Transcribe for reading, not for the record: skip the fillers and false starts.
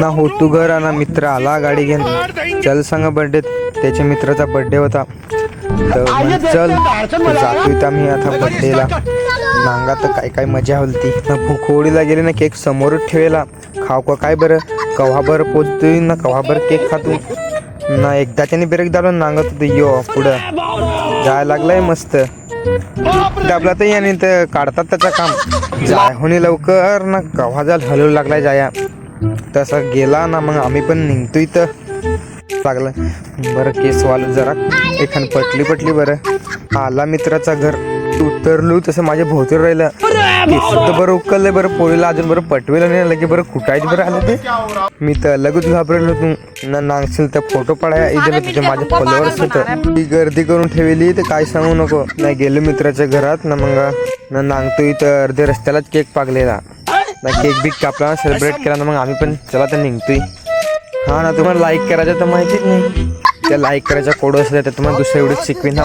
ना होतू घर आणि मित्र आला गाडी घेऊन. चल सांग बर्थडे, त्याच्या मित्राचा बर्थडे होता. तर चल जातोय आम्ही आता बर्थडेला. नांगा तर काय काय मजा होती ना. भूखोडीला गेले ना, केक समोरच ठेवला. खाऊ का काय बरं, कव्हा बरं पोचतोय ना, कव्हा बरं केक खातो ना. एकदाच्याने ब्रेक दाबून नांगत होतं यो पुढं जायला लागलाय मस्त. दाबला तर याने तर काढतात त्याचं काम. जाय होणे लवकर ना, कव्हा जाल हलवू लागलाय जाया. तसा गेला ना, मग आम्ही पण निघतोय तर लागलं बरं. केसवाल जरा एखाद पटली बरं. आला मित्राचा घर, उतरलो तसं माझ्या भोवती राहिलं. केस तर बरं उकललंय बरं. पोळीला अजून बरं पटवेलं नाही लगे बरं. कुठायच बरं आलं ते. मी तर लगेच घाबरलो. तू ना नांगशील तर फोटो पडाया इथे तुझे माझे फॉलोअर्स होतं. ती गर्दी करून ठेवली तर काय सांगू नको. नाही गेलो मित्राच्या घरात ना, मग ना नांगतोय तर अर्ध्या रस्त्यालाच केक पागलेला ना. केक बिक कापला, सेलिब्रेट केला ना, मग आम्ही पण चला तर निघतोय. हा ना, तुम्हाला लाईक करायचं तर माहितीच नाही. त्या लाईक करायच्या कोड असल्या तर तुम्हाला दुसऱ्या एवढीच शिकवीन.